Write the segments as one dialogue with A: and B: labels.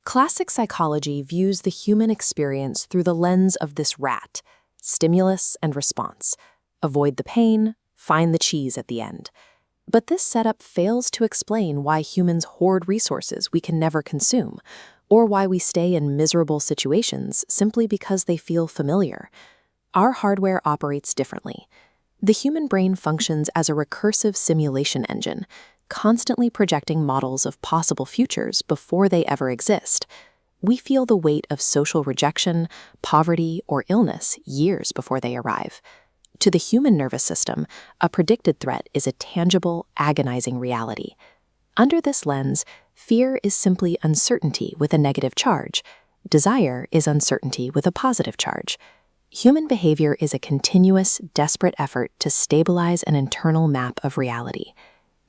A: Classic psychology views the human experience through the lens of this rat: stimulus and response. Avoid the pain, find the cheese at the end. But this setup fails to explain why humans hoard resources we can never consume, or why we stay in miserable situations simply because they feel familiar. Our hardware operates differently. The human brain functions as a recursive simulation engine, constantly projecting models of possible futures before they ever exist. We feel the weight of social rejection, poverty, or illness years before they arrive. To the human nervous system, a predicted threat is a tangible, agonizing reality. Under this lens, fear is simply uncertainty with a negative charge. Desire is uncertainty with a positive charge. Human behavior is a continuous, desperate effort to stabilize an internal map of reality.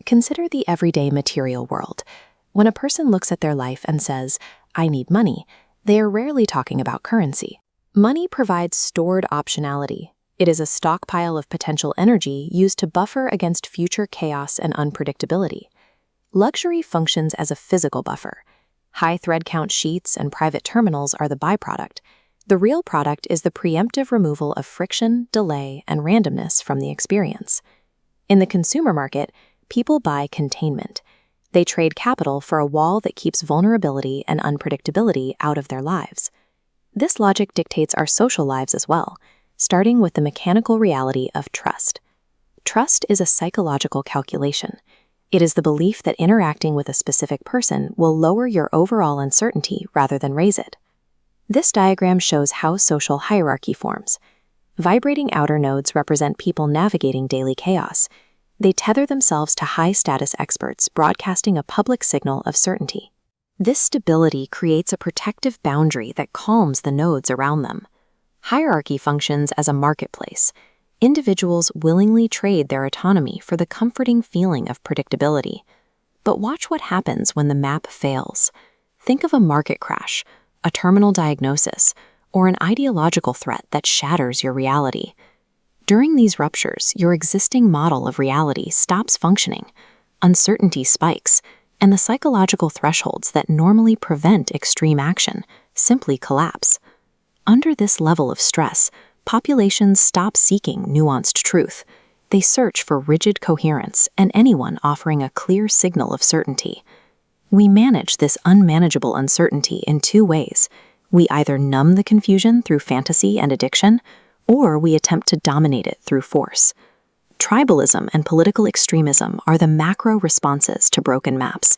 A: Consider the everyday material world. When a person looks at their life and says, "I need money," they are rarely talking about currency. Money provides stored optionality. It is a stockpile of potential energy used to buffer against future chaos and unpredictability. Luxury functions as a physical buffer. High thread count sheets and private terminals are the byproduct. The real product is the preemptive removal of friction, delay, and randomness from the experience. In the consumer market, people buy containment. They trade capital for a wall that keeps vulnerability and unpredictability out of their lives. This logic dictates our social lives as well, starting with the mechanical reality of trust. Trust is a psychological calculation. It is the belief that interacting with a specific person will lower your overall uncertainty rather than raise it. This diagram shows how social hierarchy forms. Vibrating outer nodes represent people navigating daily chaos. They tether themselves to high-status experts, broadcasting a public signal of certainty. This stability creates a protective boundary that calms the nodes around them. Hierarchy functions as a marketplace. Individuals willingly trade their autonomy for the comforting feeling of predictability. But watch what happens when the map fails. Think of a market crash, a terminal diagnosis, or an ideological threat that shatters your reality. During these ruptures, your existing model of reality stops functioning, uncertainty spikes, and the psychological thresholds that normally prevent extreme action simply collapse. Under this level of stress, populations stop seeking nuanced truth. They search for rigid coherence and anyone offering a clear signal of certainty. We manage this unmanageable uncertainty in two ways. We either numb the confusion through fantasy and addiction, or we attempt to dominate it through force. Tribalism and political extremism are the macro responses to broken maps.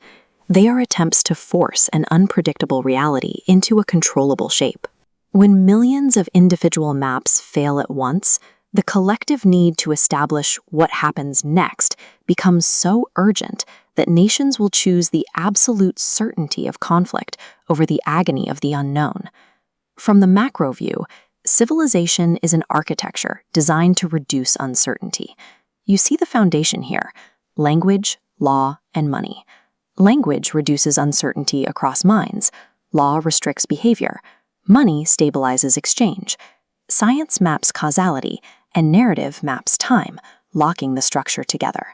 A: They are attempts to force an unpredictable reality into a controllable shape. When millions of individual maps fail at once, the collective need to establish what happens next becomes so urgent that nations will choose the absolute certainty of conflict over the agony of the unknown. From the macro view, civilization is an architecture designed to reduce uncertainty. You see the foundation here: language, law, and money. Language reduces uncertainty across minds. Law restricts behavior. Money stabilizes exchange. Science maps causality, and narrative maps time, locking the structure together.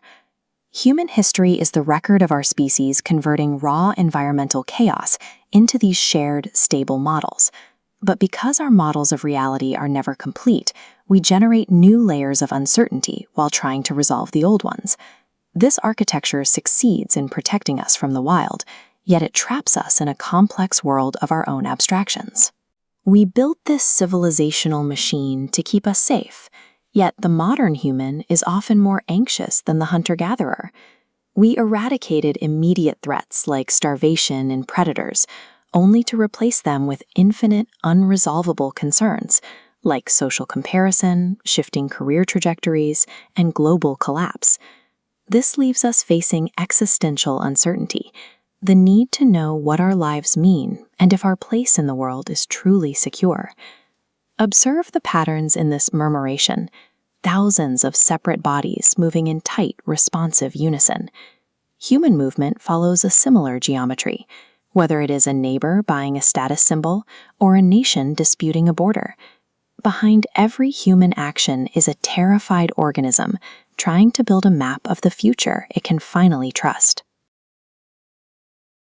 A: Human history is the record of our species converting raw environmental chaos into these shared, stable models. But because our models of reality are never complete, we generate new layers of uncertainty while trying to resolve the old ones. This architecture succeeds in protecting us from the wild, yet it traps us in a complex world of our own abstractions. We built this civilizational machine to keep us safe, yet the modern human is often more anxious than the hunter-gatherer. We eradicated immediate threats like starvation and predators, only to replace them with infinite, unresolvable concerns like social comparison, shifting career trajectories, and global collapse. This leaves us facing existential uncertainty, the need to know what our lives mean and if our place in the world is truly secure. Observe the patterns in this murmuration: thousands of separate bodies moving in tight, responsive unison. Human movement follows a similar geometry, whether it is a neighbor buying a status symbol or a nation disputing a border. Behind every human action is a terrified organism trying to build a map of the future it can finally trust.